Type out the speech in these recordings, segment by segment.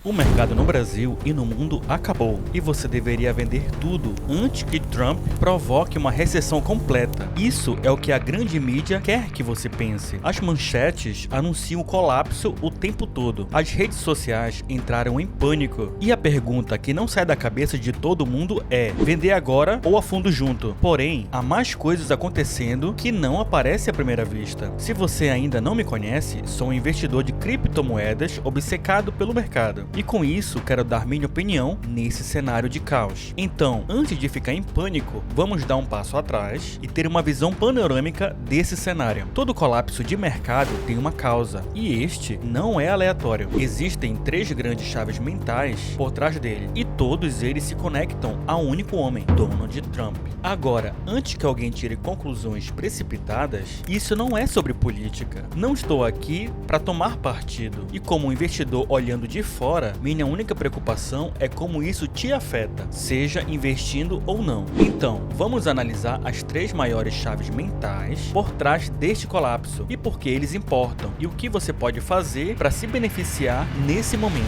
O mercado no Brasil e no mundo acabou, e você deveria vender tudo antes que Trump provoque uma recessão completa. Isso é o que a grande mídia quer que você pense. As manchetes anunciam o colapso o tempo todo. As redes sociais entraram em pânico. E a pergunta que não sai da cabeça de todo mundo é: vender agora ou a fundo junto? Porém, há mais coisas acontecendo que não aparecem à primeira vista. Se você ainda não me conhece, sou um investidor de criptomoedas obcecado pelo mercado. E com isso, quero dar minha opinião nesse cenário de caos. Então, antes de ficar em pânico, vamos dar um passo atrás e ter uma visão panorâmica desse cenário. Todo colapso de mercado tem uma causa, e este não é aleatório. Existem três grandes chaves mentais por trás dele, e todos eles se conectam a um único homem, Donald Trump. Agora, antes que alguém tire conclusões precipitadas, isso não é sobre política. Não estou aqui para tomar partido, e como investidor olhando de fora, minha única preocupação é como isso te afeta, seja investindo ou não. Então, vamos analisar as três maiores chaves mentais por trás deste colapso e por que eles importam e o que você pode fazer para se beneficiar nesse momento.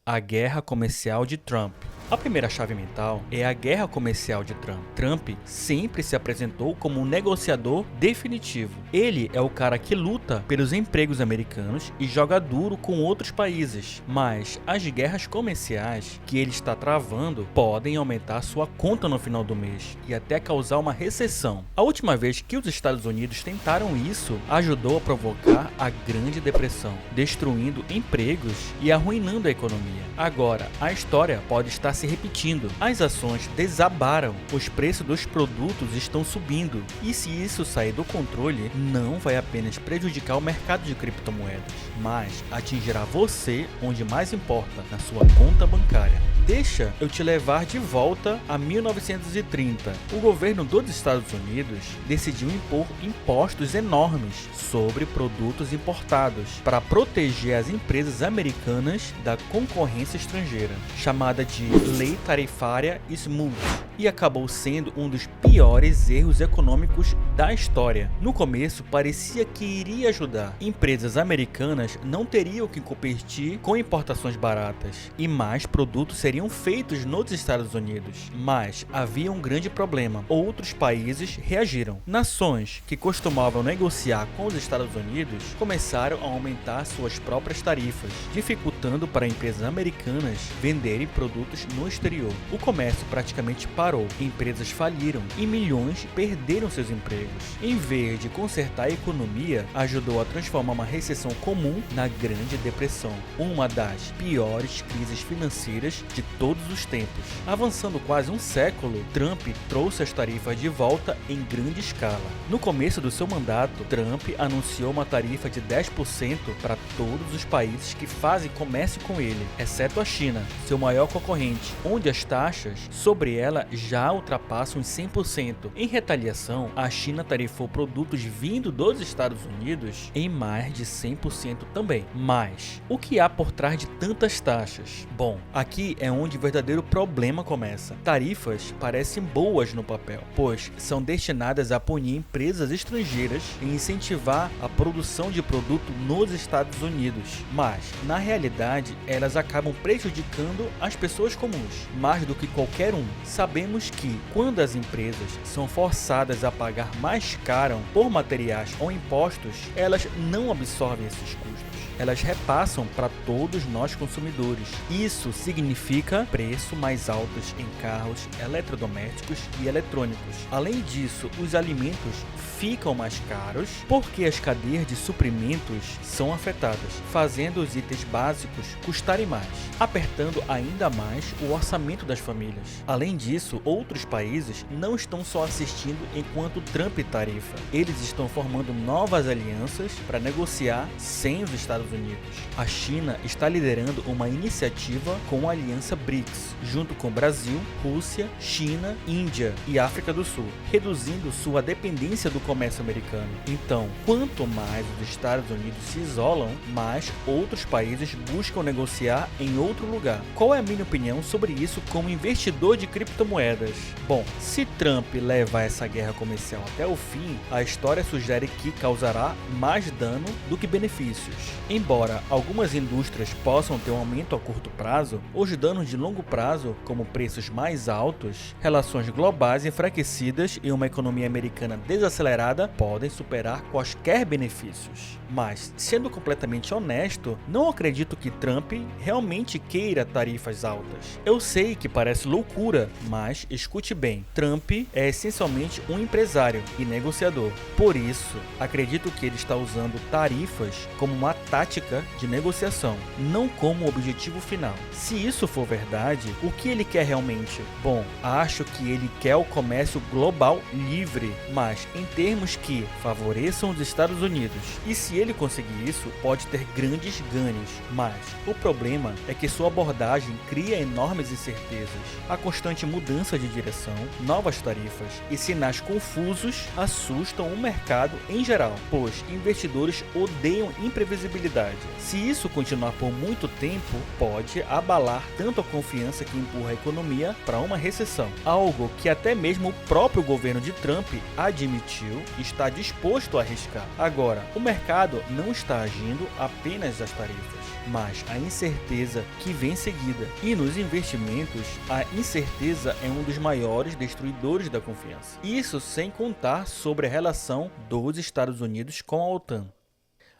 A guerra comercial de Trump. A primeira chave mental é a guerra comercial de Trump. Trump sempre se apresentou como um negociador definitivo. Ele é o cara que luta pelos empregos americanos e joga duro com outros países. Mas as guerras comerciais que ele está travando podem aumentar sua conta no final do mês e até causar uma recessão. A última vez que os Estados Unidos tentaram isso, ajudou a provocar a Grande Depressão, destruindo empregos e arruinando a economia. Agora, a história pode estar se repetindo. As ações desabaram, os preços dos produtos estão subindo, e se isso sair do controle, não vai apenas prejudicar o mercado de criptomoedas, mas atingirá você onde mais importa, na sua conta bancária. Deixa eu te levar de volta a 1930. O governo dos Estados Unidos decidiu impor impostos enormes sobre produtos importados para proteger as empresas americanas da concorrência estrangeira, chamada de Lei Tarifária Smooth, e acabou sendo um dos piores erros econômicos da história. No começo parecia que iria ajudar. Empresas americanas não teriam que competir com importações baratas e mais produtos seriam feitos nos Estados Unidos. Mas havia um grande problema. Outros países reagiram. Nações que costumavam negociar com os Estados Unidos começaram a aumentar suas próprias tarifas, dificultando para empresas americanas venderem produtos no exterior. O comércio praticamente parou, empresas faliram e milhões perderam seus empregos. Em vez de consertar a economia, ajudou a transformar uma recessão comum na Grande Depressão, uma das piores crises financeiras de todos os tempos. Avançando quase um século, Trump trouxe as tarifas de volta em grande escala. No começo do seu mandato, Trump anunciou uma tarifa de 10% para todos os países que fazem comércio com ele, exceto a China, seu maior concorrente, onde as taxas sobre ela já ultrapassam os 100%. Em retaliação, a China tarifou produtos vindo dos Estados Unidos em mais de 100% também. Mas o que há por trás de tantas taxas? Bom, aqui é onde o verdadeiro problema começa. Tarifas parecem boas no papel, pois são destinadas a punir empresas estrangeiras e incentivar a produção de produto nos Estados Unidos. Mas, na realidade, elas acabam prejudicando as pessoas comuns, mais do que qualquer um. Sabemos que, quando as empresas são forçadas a pagar mais caro por materiais ou impostos, elas não absorvem esses custos. Elas repassam para todos nós consumidores. Isso significa preços mais altos em carros, eletrodomésticos e eletrônicos. Além disso, os alimentos ficam mais caros porque as cadeias de suprimentos são afetadas, fazendo os itens básicos custarem mais, apertando ainda mais o orçamento das famílias. Além disso, outros países não estão só assistindo enquanto Trump tarifa. Eles estão formando novas alianças para negociar sem os Estados Unidos. A China está liderando uma iniciativa com a aliança BRICS, junto com Brasil, Rússia, China, Índia e África do Sul, reduzindo sua dependência do comércio americano. Então, quanto mais os Estados Unidos se isolam, mais outros países buscam negociar em outro lugar. Qual é a minha opinião sobre isso como investidor de criptomoedas? Bom, se Trump levar essa guerra comercial até o fim, a história sugere que causará mais dano do que benefícios. Em Embora algumas indústrias possam ter um aumento a curto prazo, os danos de longo prazo, como preços mais altos, relações globais enfraquecidas e uma economia americana desacelerada, podem superar quaisquer benefícios. Mas, sendo completamente honesto, não acredito que Trump realmente queira tarifas altas. Eu sei que parece loucura, mas escute bem, Trump é essencialmente um empresário e negociador. Por isso, acredito que ele está usando tarifas como uma tática de negociação, não como objetivo final. Se isso for verdade, o que ele quer realmente? Bom, acho que ele quer o comércio global livre, mas em termos que favoreçam os Estados Unidos. E se ele conseguir isso, pode ter grandes ganhos, mas o problema é que sua abordagem cria enormes incertezas. A constante mudança de direção, novas tarifas e sinais confusos assustam o mercado em geral, pois investidores odeiam imprevisibilidade. Se isso continuar por muito tempo, pode abalar tanto a confiança que empurra a economia para uma recessão, algo que até mesmo o próprio governo de Trump admitiu está disposto a arriscar. Agora, o mercado não está agindo apenas às tarifas, mas a incerteza que vem em seguida. E nos investimentos, a incerteza é um dos maiores destruidores da confiança. Isso sem contar sobre a relação dos Estados Unidos com a OTAN.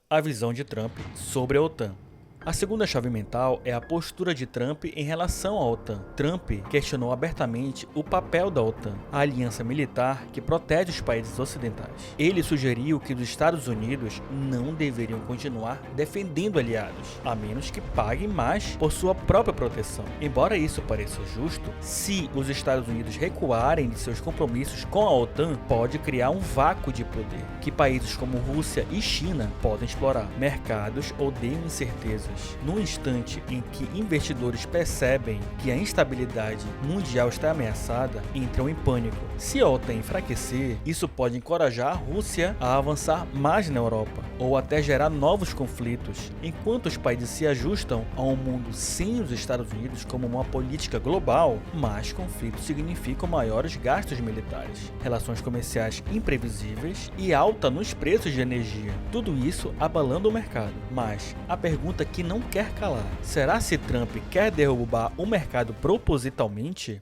A visão de Trump sobre a OTAN. A segunda chave mental é a postura de Trump em relação à OTAN. Trump questionou abertamente o papel da OTAN, a aliança militar que protege os países ocidentais. Ele sugeriu que os Estados Unidos não deveriam continuar defendendo aliados, a menos que paguem mais por sua própria proteção. Embora isso pareça justo, se os Estados Unidos recuarem de seus compromissos com a OTAN, pode criar um vácuo de poder, que países como Rússia e China podem explorar. Mercados odeiam incerteza. No instante em que investidores percebem que a instabilidade mundial está ameaçada, entram em pânico. Se a OTAN enfraquecer, isso pode encorajar a Rússia a avançar mais na Europa, ou até gerar novos conflitos. Enquanto os países se ajustam a um mundo sem os Estados Unidos como uma política global, mais conflitos significam maiores gastos militares, relações comerciais imprevisíveis e alta nos preços de energia. Tudo isso abalando o mercado. Mas a pergunta que não quer calar: será se Trump quer derrubar o mercado propositalmente?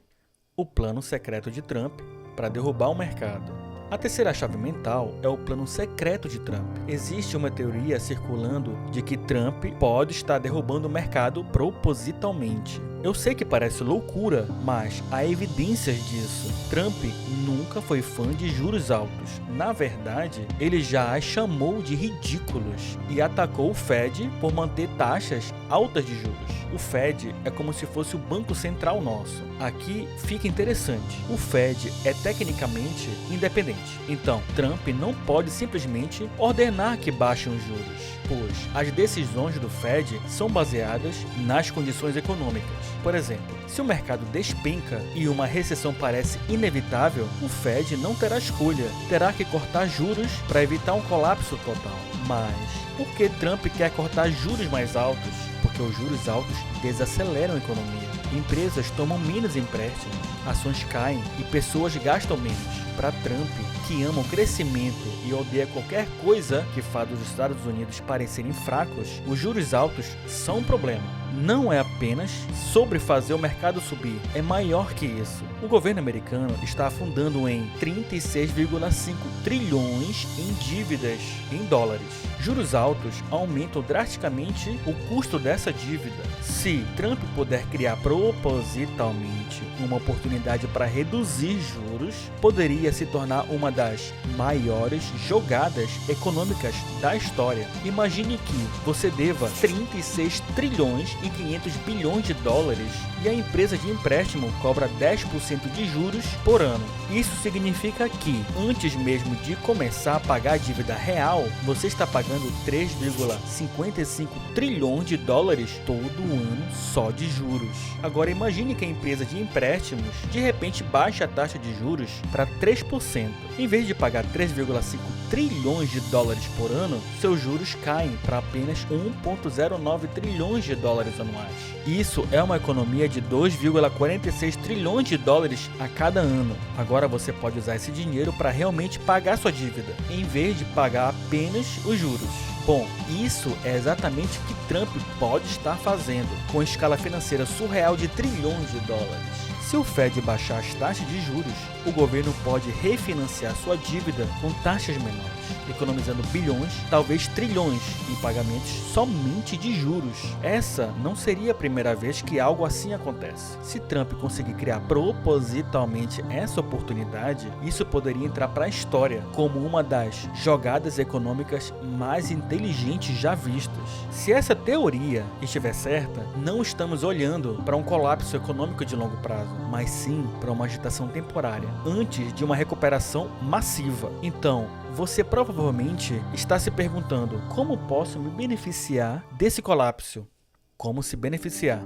O plano secreto de Trump para derrubar o mercado. A terceira chave mental é o plano secreto de Trump. Existe uma teoria circulando de que Trump pode estar derrubando o mercado propositalmente. Eu sei que parece loucura, mas há evidências disso. Trump nunca foi fã de juros altos. Na verdade, ele já as chamou de ridículos e atacou o Fed por manter taxas altas de juros. O Fed é como se fosse o Banco Central nosso. Aqui fica interessante. O Fed é tecnicamente independente. Então, Trump não pode simplesmente ordenar que baixem os juros, pois as decisões do Fed são baseadas nas condições econômicas. Por exemplo, se o mercado despenca e uma recessão parece inevitável, o Fed não terá escolha, terá que cortar juros para evitar um colapso total. Mas por que Trump quer cortar juros mais altos? Porque os juros altos desaceleram a economia. Empresas tomam menos empréstimos, ações caem e pessoas gastam menos. Para Trump, que ama o crescimento e odeia qualquer coisa que faça os Estados Unidos parecerem fracos, os juros altos são um problema. Não é apenas sobre fazer o mercado subir, é maior que isso. O governo americano está afundando em 36,5 trilhões em dívidas em dólares. Juros altos aumentam drasticamente o custo dessa dívida. Se Trump puder criar propositalmente uma oportunidade para reduzir juros, poderia se tornar uma das maiores jogadas econômicas da história. Imagine que você deva 36 trilhões e 500 bilhões de dólares e a empresa de empréstimo cobra 10% de juros por ano. Isso significa que, antes mesmo de começar a pagar a dívida real, você está pagando 3,55 trilhões de dólares todo ano só de juros. Agora imagine que a empresa de empréstimos de repente baixa a taxa de juros para 3%. Em vez de pagar 3,5 trilhões de dólares por ano, seus juros caem para apenas 1,09 trilhões de dólares anuais. Isso é uma economia de 2,46 trilhões de dólares a cada ano. Agora você pode usar esse dinheiro para realmente pagar sua dívida, em vez de pagar apenas os juros. Bom, isso é exatamente o que Trump pode estar fazendo, com escala financeira surreal de trilhões de dólares. Se o Fed baixar as taxas de juros, o governo pode refinanciar sua dívida com taxas menores, economizando bilhões, talvez trilhões, em pagamentos somente de juros. Essa não seria a primeira vez que algo assim acontece. Se Trump conseguir criar propositalmente essa oportunidade, isso poderia entrar para a história como uma das jogadas econômicas mais inteligentes já vistas. Se essa teoria estiver certa, não estamos olhando para um colapso econômico de longo prazo, mas sim para uma agitação temporária, antes de uma recuperação massiva. Então, você provavelmente está se perguntando: como posso me beneficiar desse colapso? Como se beneficiar?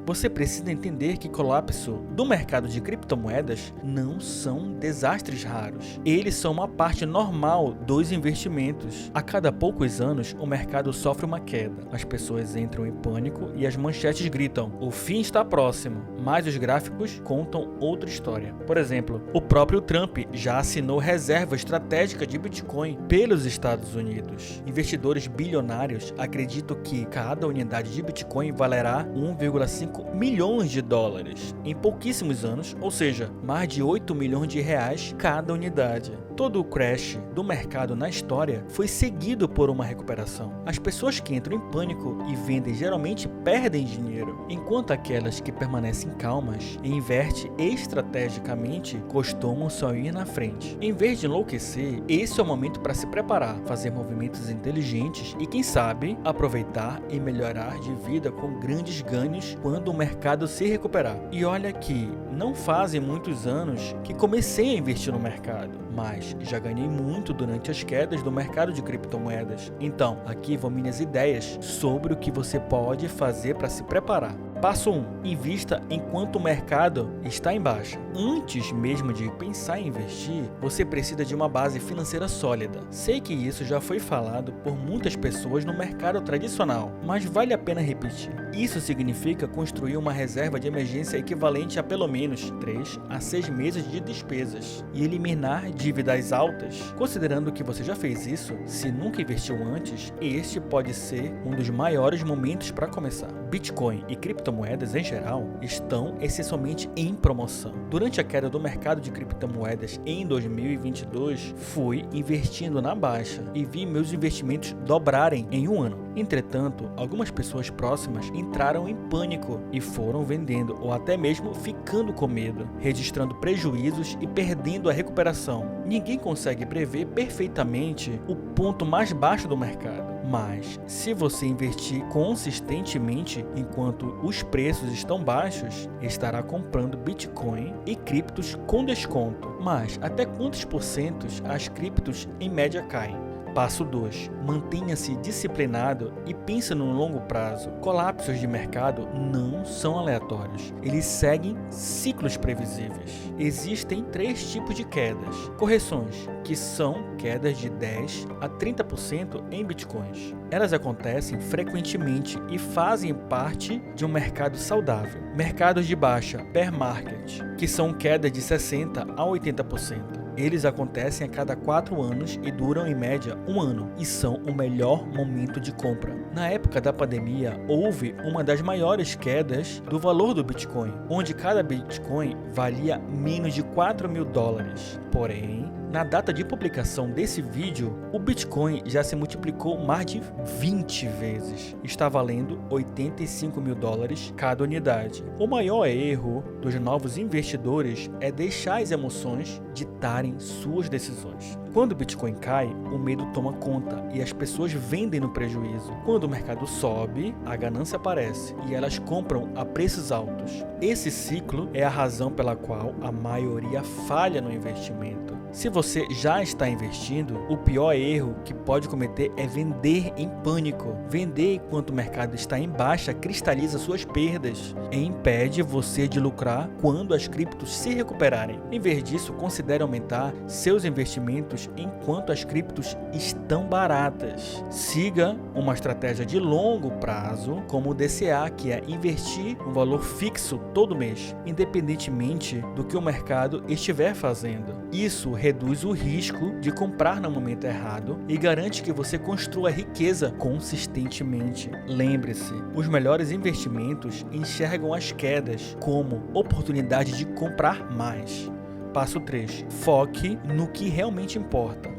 Você precisa entender que colapso do mercado de criptomoedas não são desastres raros. Eles são uma parte normal dos investimentos. A cada poucos anos, o mercado sofre uma queda. As pessoas entram em pânico e as manchetes gritam: o fim está próximo. Mas os gráficos contam outra história. Por exemplo, o próprio Trump já assinou reserva estratégica de Bitcoin pelos Estados Unidos. Investidores bilionários acreditam que cada unidade de Bitcoin valerá 1,5 milhões de dólares em pouquíssimos anos, ou seja, mais de 8 milhões de reais cada unidade. Todo o crash do mercado na história foi seguido por uma recuperação. As pessoas que entram em pânico e vendem geralmente perdem dinheiro, enquanto aquelas que permanecem calmas e investem estrategicamente costumam só ir na frente. Em vez de enlouquecer, esse é o momento para se preparar, fazer movimentos inteligentes e, quem sabe, aproveitar e melhorar de vida com grandes ganhos quando o mercado se recuperar. E olha que não fazem muitos anos que comecei a investir no mercado, mas já ganhei muito durante as quedas do mercado de criptomoedas. Então, aqui vão minhas ideias sobre o que você pode fazer para se preparar. Passo 1. Invista enquanto o mercado está em baixa. Antes mesmo de pensar em investir, você precisa de uma base financeira sólida. Sei que isso já foi falado por muitas pessoas no mercado tradicional, mas vale a pena repetir. Isso significa construir uma reserva de emergência equivalente a pelo menos 3 a 6 meses de despesas e eliminar dívidas altas. Considerando que você já fez isso, se nunca investiu antes, este pode ser um dos maiores momentos para começar. Bitcoin e criptomoedas em geral estão essencialmente em promoção. Durante a queda do mercado de criptomoedas em 2022, fui investindo na baixa e vi meus investimentos dobrarem em um ano. Entretanto, algumas pessoas próximas entraram em pânico e foram vendendo ou até mesmo ficando com medo, registrando prejuízos e perdendo a recuperação. Ninguém consegue prever perfeitamente o ponto mais baixo do mercado, mas se você investir consistentemente enquanto os preços estão baixos, estará comprando Bitcoin e criptos com desconto. Mas até quantos porcentos as criptos em média caem? Passo 2. Mantenha-se disciplinado e pense no longo prazo. Colapsos de mercado não são aleatórios. Eles seguem ciclos previsíveis. Existem 3 tipos de quedas. Correções, que são quedas de 10 a 30% em bitcoins. Elas acontecem frequentemente e fazem parte de um mercado saudável. Mercados de baixa, bear market, que são quedas de 60 a 80%. Eles acontecem a cada 4 anos e duram em média 1 ano e são o melhor momento de compra. Na época da pandemia, houve uma das maiores quedas do valor do Bitcoin, onde cada Bitcoin valia menos de 4 mil dólares. Porém, na data de publicação desse vídeo, o Bitcoin já se multiplicou mais de 20 vezes. Está valendo 85 mil dólares cada unidade. O maior erro dos novos investidores é deixar as emoções ditarem suas decisões. Quando o Bitcoin cai, o medo toma conta e as pessoas vendem no prejuízo. Quando o mercado sobe, a ganância aparece e elas compram a preços altos. Esse ciclo é a razão pela qual a maioria falha no investimento. Se você já está investindo, o pior erro que pode cometer é vender em pânico. Vender enquanto o mercado está em baixa cristaliza suas perdas e impede você de lucrar quando as criptos se recuperarem. Em vez disso, considere aumentar seus investimentos enquanto as criptos estão baratas. Siga uma estratégia de longo prazo, como o DCA, que é investir um valor fixo todo mês, independentemente do que o mercado estiver fazendo. Isso reduz o risco de comprar no momento errado e garante que você construa riqueza consistentemente. Lembre-se, os melhores investimentos enxergam as quedas como oportunidade de comprar mais. Passo 3. Foque no que realmente importa.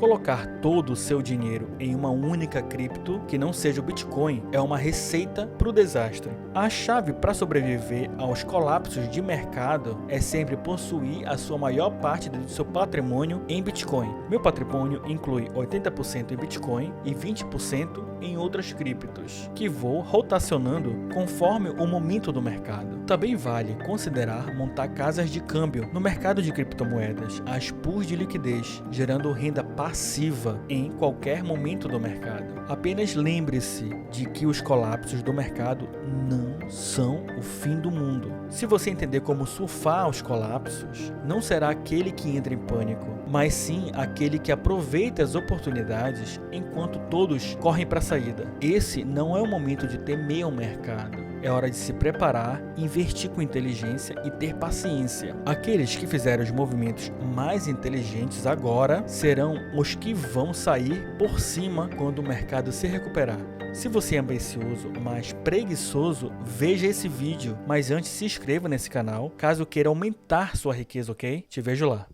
Colocar todo o seu dinheiro em uma única cripto, que não seja o Bitcoin, é uma receita para o desastre. A chave para sobreviver aos colapsos de mercado é sempre possuir a sua maior parte do seu patrimônio em Bitcoin. Meu patrimônio inclui 80% em Bitcoin e 20% em outras criptos, que vou rotacionando conforme o momento do mercado. Também vale considerar montar casas de câmbio no mercado de criptomoedas, as pools de liquidez, gerando renda passiva em qualquer momento do mercado. Apenas lembre-se de que os colapsos do mercado não são o fim do mundo. Se você entender como surfar os colapsos, não será aquele que entra em pânico, mas sim aquele que aproveita as oportunidades enquanto todos correm para a saída. Esse não é o momento de temer o mercado. É hora de se preparar, investir com inteligência e ter paciência. Aqueles que fizeram os movimentos mais inteligentes agora serão os que vão sair por cima quando o mercado se recuperar. Se você é ambicioso, mas preguiçoso, veja esse vídeo. Mas antes, se inscreva nesse canal, caso queira aumentar sua riqueza, ok? Te vejo lá.